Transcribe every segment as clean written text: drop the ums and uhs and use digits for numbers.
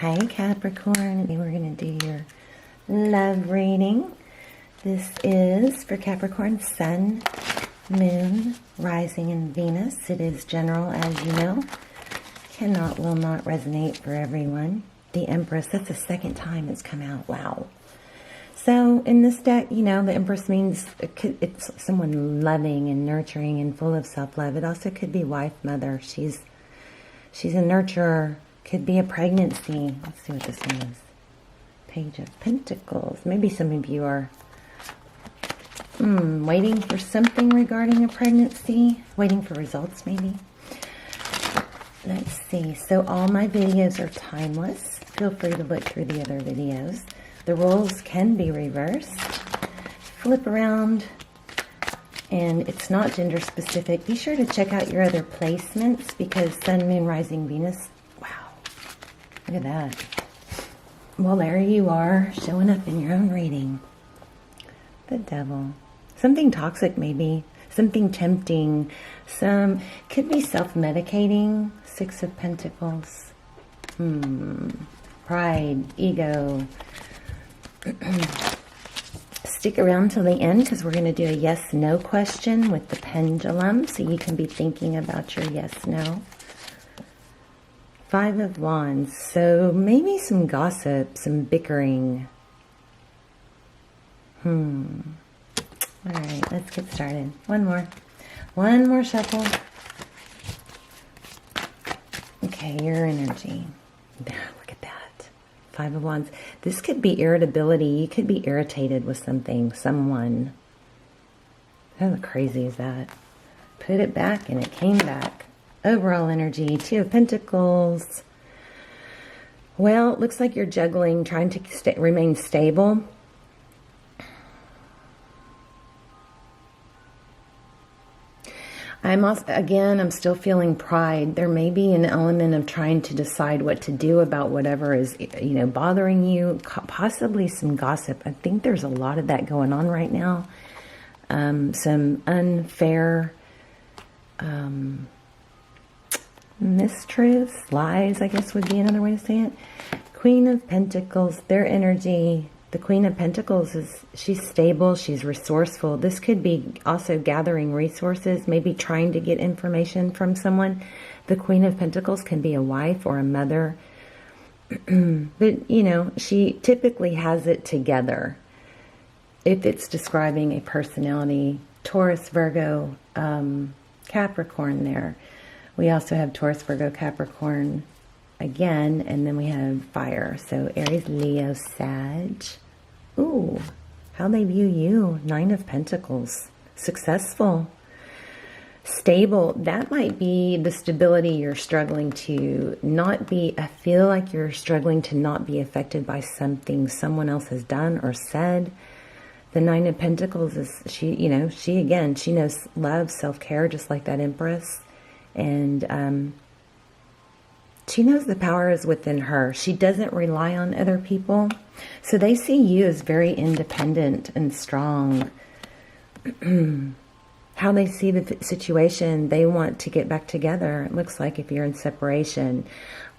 Hi Capricorn, we're going to do your love reading. This is for Capricorn Sun, Moon, Rising, and Venus. It is general, as you know. Will not resonate for everyone. The Empress, that's the second time it's come out. Wow. So in this deck, the Empress means it's someone loving and nurturing and full of self-love. It also could be wife, mother. She's a nurturer. Could be a pregnancy. Let's see what this one is. Page of Pentacles. Maybe some of you are waiting for something regarding a pregnancy. Waiting for results, maybe. Let's see. So all my videos are timeless. Feel free to look through the other videos. The roles can be reversed. Flip around. And it's not gender specific. Be sure to check out your other placements because Sun, Moon, Rising, Venus. Look at that. Well, there you are, showing up in your own reading. The Devil. Something toxic, maybe. Something tempting. Could be self-medicating. Six of Pentacles. Pride, ego. Stick around till the end because we're going to do a yes-no question with the pendulum so you can be thinking about your yes-no. Five of Wands, so maybe some gossip, some bickering. All right, let's get started. One more shuffle. Okay, your energy. Look at that. Five of Wands. This could be irritability. You could be irritated with something, someone. How crazy is that? Put it back and it came back. Overall energy, Two of Pentacles. Well, it looks like you're juggling, trying to remain stable. I'm still feeling pride. There may be an element of trying to decide what to do about whatever is, bothering you. Possibly some gossip. I think there's a lot of that going on right now. Some unfair mistruths, lies, I guess would be another way to say it. Queen of Pentacles, their energy. The Queen of Pentacles she's stable, she's resourceful. This could be also gathering resources, maybe trying to get information from someone. The Queen of Pentacles can be a wife or a mother. But, she typically has it together. If it's describing a personality, Taurus, Virgo, Capricorn there. We also have Taurus, Virgo, Capricorn again, and then we have fire. So Aries, Leo, Sag. Ooh, how they view you. Nine of Pentacles. Successful. Stable. That might be the stability you're struggling to not be. I feel like you're struggling to not be affected by something someone else has done or said. The Nine of Pentacles is, she knows love, self-care, just like that Empress. And she knows the power is within her. She doesn't rely on other people. So they see you as very independent and strong. How they see the situation, they want to get back together. It looks like if you're in separation.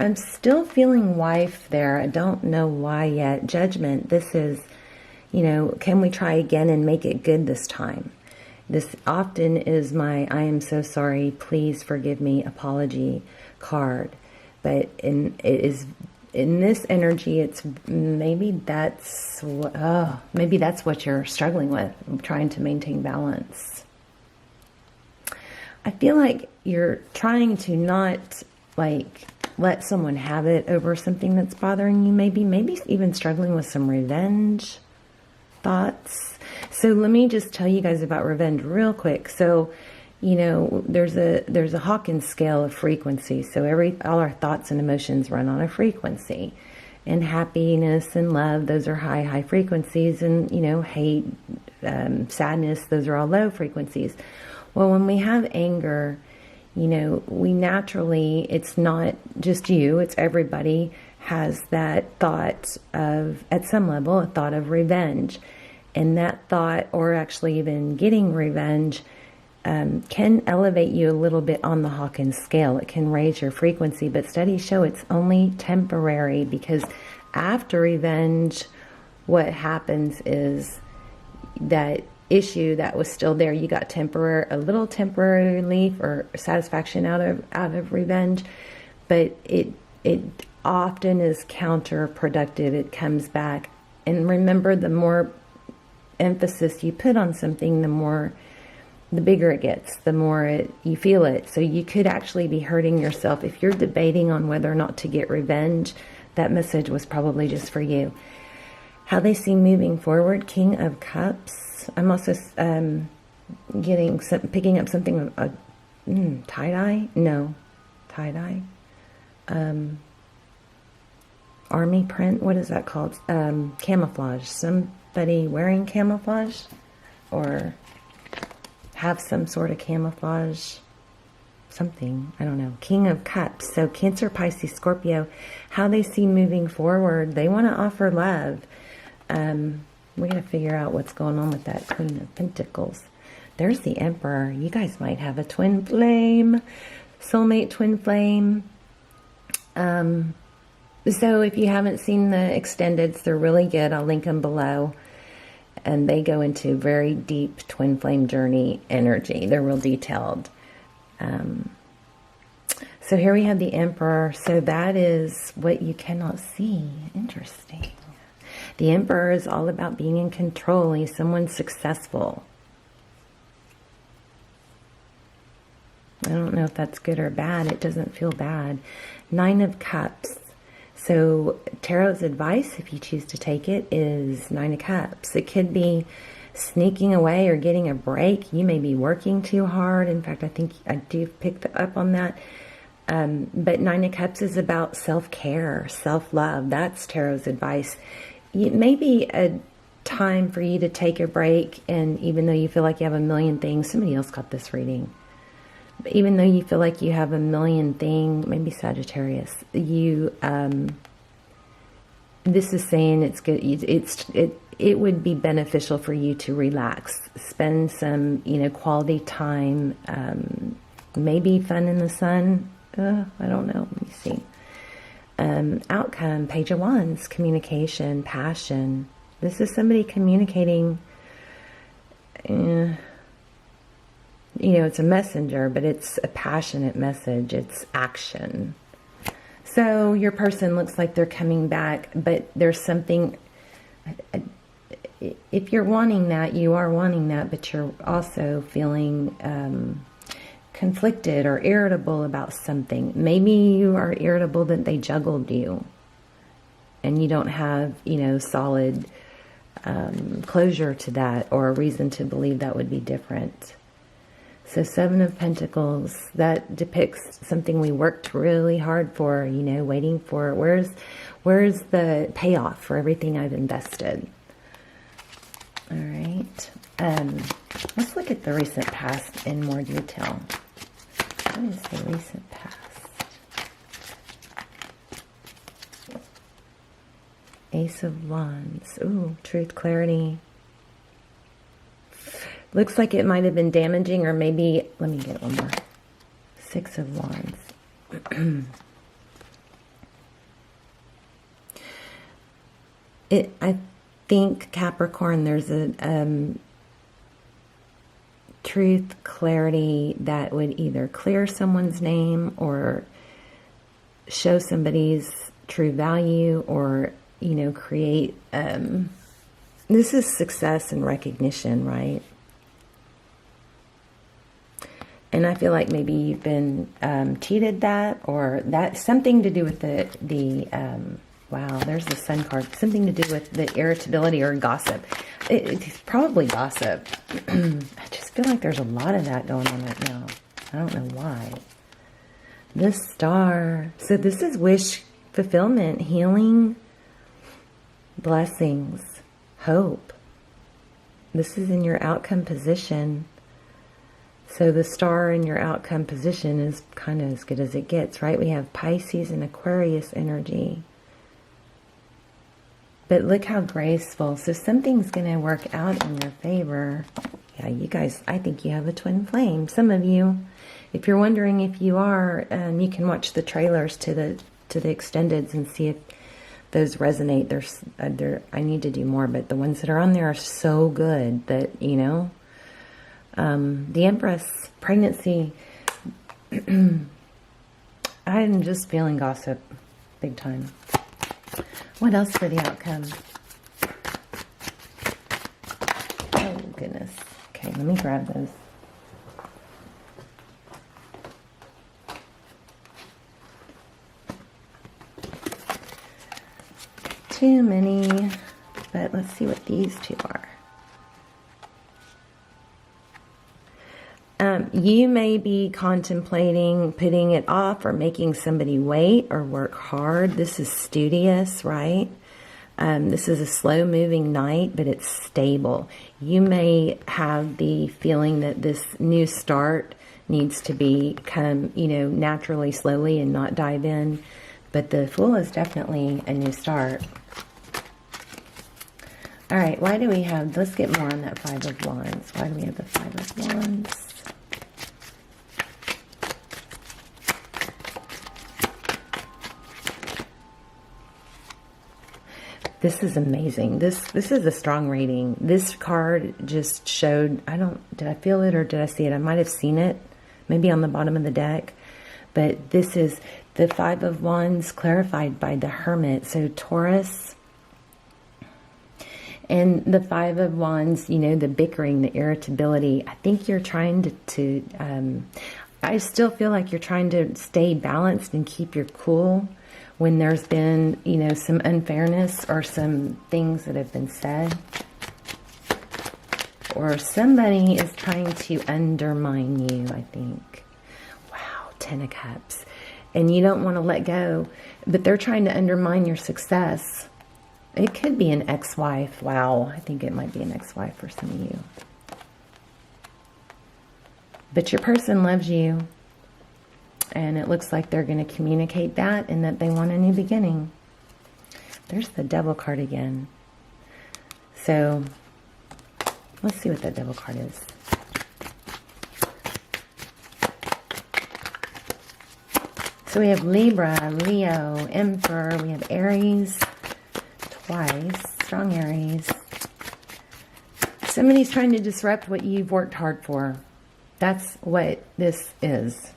I'm still feeling wife there. I don't know why yet. Judgment. This is, can we try again and make it good this time? This often is my I am so sorry, please forgive me apology card. But in this energy, it's maybe that's what you're struggling with, trying to maintain balance. I feel like you're trying to not let someone have it over something that's bothering you, maybe even struggling with some revenge thoughts. So let me just tell you guys about revenge real quick. So, there's a Hawkins scale of frequency. So all our thoughts and emotions run on a frequency. And happiness and love, those are high frequencies. And, hate, sadness, those are all low frequencies. Well, when we have anger, we naturally, it's not just you, it's everybody has that thought of, at some level, a thought of revenge. And that thought, or actually even getting revenge, can elevate you a little bit on the Hawkins scale. It can raise your frequency, but studies show it's only temporary, because after revenge, what happens is that issue that was still there, you got a little temporary relief or satisfaction out of revenge, but it often is counterproductive. It comes back. And remember, the more emphasis you put on something, the bigger it gets, the more you feel it. So you could actually be hurting yourself. If you're debating on whether or not to get revenge, that message was probably just for you. How they see moving forward, King of Cups. I'm also picking up something, tie-dye? No, tie-dye. Army print, what is that called? Camouflage. Somebody wearing camouflage, or have some sort of camouflage, something, I don't know. King of Cups. So Cancer, Pisces, Scorpio, how they see moving forward. They want to offer love. We got to figure out what's going on with that Queen of Pentacles. There's the Emperor. You guys might have a twin flame, soulmate twin flame. So if you haven't seen the extendeds, they're really good. I'll link them below. And they go into very deep twin flame journey energy. They're real detailed. So here we have the Emperor. So that is what you cannot see. Interesting. The Emperor is all about being in control. He's someone successful. I don't know if that's good or bad. It doesn't feel bad. Nine of Cups. So Tarot's advice, if you choose to take it, is Nine of Cups. It could be sneaking away or getting a break. You may be working too hard. In fact, I think I do pick up on that. But Nine of Cups is about self-care, self-love. That's Tarot's advice. It may be a time for you to take a break, and even though you feel like you have a million things, somebody else got this reading. But even though you feel like you have a million things, maybe Sagittarius, this is saying it's good. It would be beneficial for you to relax, spend some, quality time, maybe fun in the sun. I don't know. Let me see. Outcome, Page of Wands, communication, passion. This is somebody communicating. It's a messenger, but it's a passionate message. It's action. So your person looks like they're coming back, but there's something. If you're wanting that, you are wanting that, but you're also feeling conflicted or irritable about something. Maybe you are irritable that they juggled you and you don't have, solid closure to that, or a reason to believe that would be different. So Seven of Pentacles, that depicts something we worked really hard for, waiting for. Where's the payoff for everything I've invested? All right. Let's look at the recent past in more detail. What is the recent past? Ace of Wands. Ooh, truth, clarity. Looks like it might have been damaging, or maybe, let me get one more. Six of Wands. I think, Capricorn, there's a truth, clarity that would either clear someone's name or show somebody's true value, or, create, this is success and recognition, right? And I feel like maybe you've been cheated that, or that's something to do with the wow, there's the Sun card. Something to do with the irritability or gossip. It's probably gossip. I just feel like there's a lot of that going on right now. I don't know why. The Star. So this is wish fulfillment, healing, blessings, hope. This is in your outcome position. So the Star in your outcome position is kind of as good as it gets, right? We have Pisces and Aquarius energy. But look how graceful. So something's going to work out in your favor Yeah, you guys, I think you have a twin flame. Some of you, if you're wondering if you are, you can watch the trailers to the extendeds and see if those resonate. I need to do more, but the ones that are on there are so good that, you know, the Empress, pregnancy, I'm just feeling gossip big time. What else for the outcome? Oh, goodness. Okay, let me grab those. Too many, but let's see what these two are. You may be contemplating putting it off or making somebody wait or work hard. This is studious, right? This is a slow-moving night, but it's stable. You may have the feeling that this new start needs to become, you know, naturally, slowly, and not dive in. But the Fool is definitely a new start. All right, why do we have, let's get more on that Five of Wands. Why do we have the Five of Wands? This is amazing. This is a strong reading. This card just showed, did I feel it or did I see it? I might have seen it, maybe on the bottom of the deck. But this is the Five of Wands clarified by the Hermit. So Taurus and the Five of Wands, you know, the bickering, the irritability. I think you're trying I still feel like you're trying to stay balanced and keep your cool when there's been, you know, some unfairness or some things that have been said. Or somebody is trying to undermine you, I think. Wow, Ten of Cups. And you don't want to let go, but they're trying to undermine your success. It could be an ex-wife. Wow, I think it might be an ex-wife for some of you. But your person loves you. And it looks like they're going to communicate that and that they want a new beginning. There's the Devil card again. So, let's see what that Devil card is. So we have Libra, Leo, Emperor. We have Aries twice. Strong Aries. Somebody's trying to disrupt what you've worked hard for. That's what this is.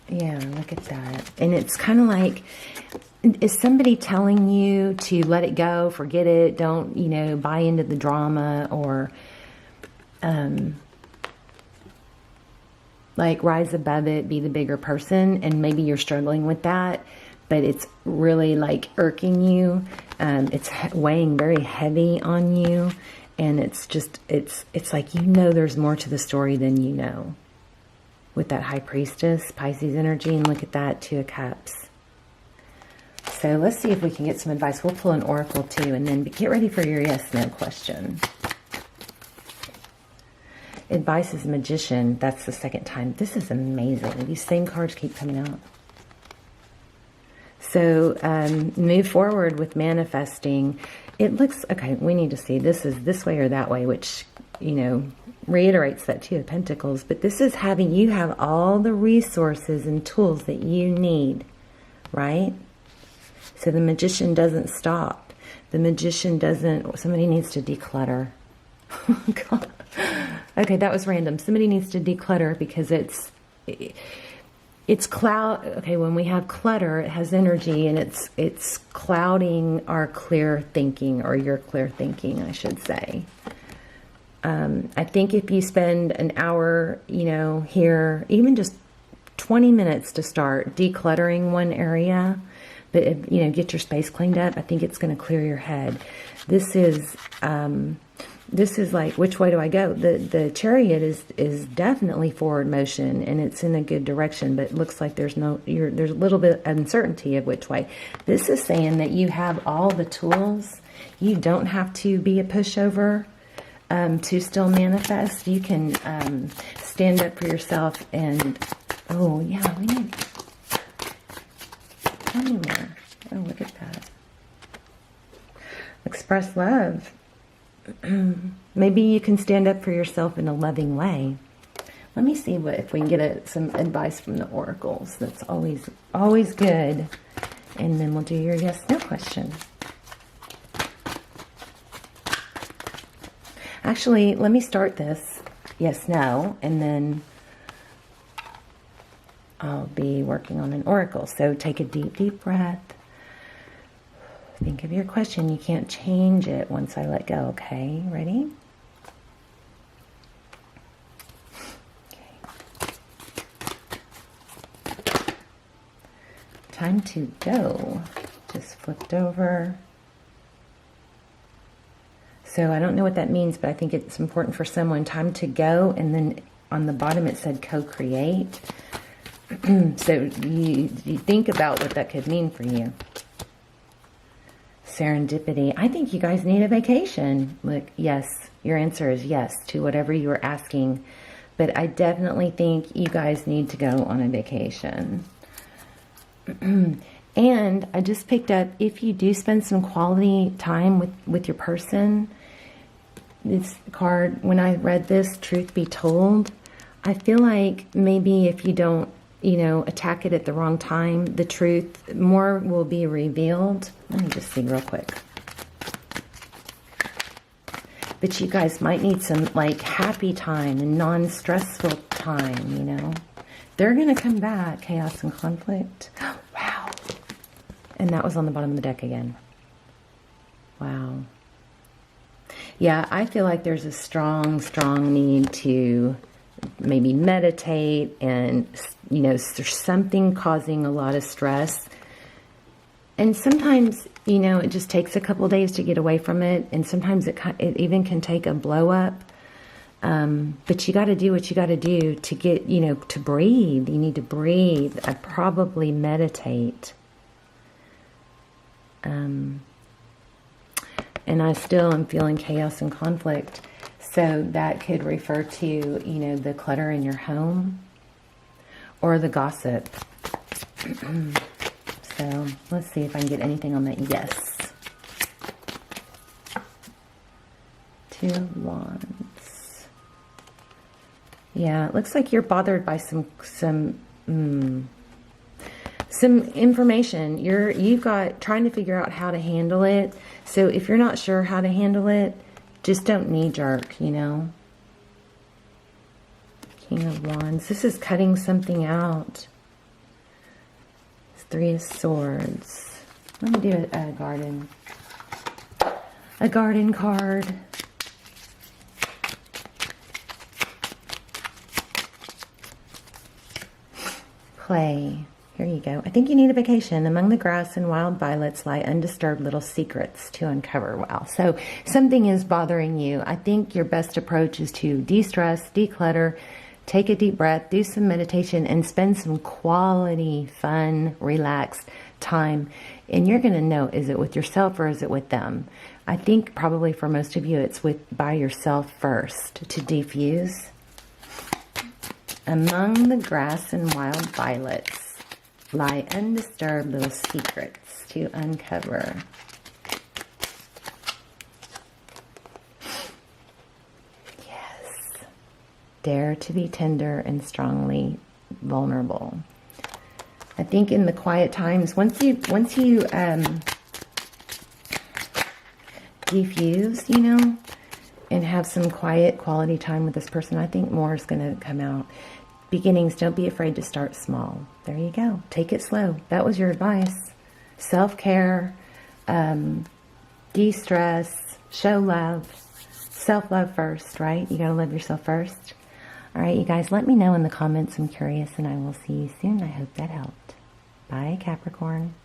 Yeah, look at that. And it's kind of like, is somebody telling you to let it go, forget it, don't, you know, buy into the drama, or like rise above it, be the bigger person, and maybe you're struggling with that, but it's really like irking you. It's weighing very heavy on you, and it's just, it's like, you know, there's more to the story than you know. With that High Priestess, Pisces energy, and look at that, Two of Cups. So let's see if we can get some advice. We'll pull an oracle too, and then get ready for your yes/no question. Advice is Magician. That's the second time. This is amazing. These same cards keep coming out. So move forward with manifesting. It looks, okay, we need to see, this is this way or that way, which, you know, reiterates that Two of Pentacles. But this is having you have all the resources and tools that you need, right? So the Magician doesn't stop. The Magician doesn't, somebody needs to declutter. God. Okay, that was random. Somebody needs to declutter because it's cloud. Okay, when we have clutter, it has energy, and it's clouding our clear thinking, or your clear thinking, I should say. I think if you spend an hour, you know, here, even just 20 minutes to start decluttering one area, but, you know, get your space cleaned up, I think it's going to clear your head. This is like, which way do I go? The Chariot is definitely forward motion, and it's in a good direction, but it looks like there's a little bit of uncertainty of which way. This is saying that you have all the tools. You don't have to be a pushover to still manifest. You can stand up for yourself, and oh yeah, we need, tell me more. Oh, look at that. Express love. Maybe you can stand up for yourself in a loving way. Let me see if we can get some advice from the oracles. That's always good. And then we'll do your yes/no question. Actually, let me start this yes/no, and then I'll be working on an oracle. So take a deep, deep breath. Think of your question. You can't change it once I let go, okay? Ready? Time to go. Just flipped over. So I don't know what that means, but I think it's important for someone. Time to go, and then on the bottom it said co-create. So you think about what that could mean for you. Serendipity. I think you guys need a vacation. Look, yes, your answer is yes to whatever you were asking. But I definitely think you guys need to go on a vacation. And I just picked up, if you do spend some quality time with your person, this card, when I read this, truth be told, I feel like maybe if you don't, attack it at the wrong time, the truth, more will be revealed. Let me just see real quick. But you guys might need some happy time and non-stressful time, They're going to come back, chaos and conflict. Wow. And that was on the bottom of the deck again. Wow. Yeah, I feel like there's a strong, strong need to maybe meditate, and, there's something causing a lot of stress. And sometimes, it just takes a couple days to get away from it. And sometimes it even can take a blow up. But you got to do what you got to do to get, to breathe. You need to breathe. I probably meditate. And I still am feeling chaos and conflict. So that could refer to, the clutter in your home or the gossip. So let's see if I can get anything on that. Yes. 2 Wands. Yeah, it looks like you're bothered by some information. You've got trying to figure out how to handle it. So if you're not sure how to handle it, just don't knee jerk, King of Wands. This is cutting something out. It's 3 of Swords. Let me do a garden card. Play. Here you go. I think you need a vacation. Among the grass and wild violets lie undisturbed little secrets to uncover. Wow. So something is bothering you. I think your best approach is to de-stress, declutter, take a deep breath, do some meditation, and spend some quality, fun, relaxed time. And you're going to know, is it with yourself or is it with them? I think probably for most of you, it's by yourself first to defuse. Among the grass and wild violets lie undisturbed little secrets to uncover. Yes. Dare to be tender and strongly vulnerable. I think in the quiet times, once you defuse, and have some quiet quality time with this person, I think more is going to come out. Beginnings, don't be afraid to start small. There you go. Take it slow. That was your advice. Self-care, de-stress, show love, self-love first, right? You got to love yourself first. All right, you guys, let me know in the comments. I'm curious, and I will see you soon. I hope that helped. Bye, Capricorn.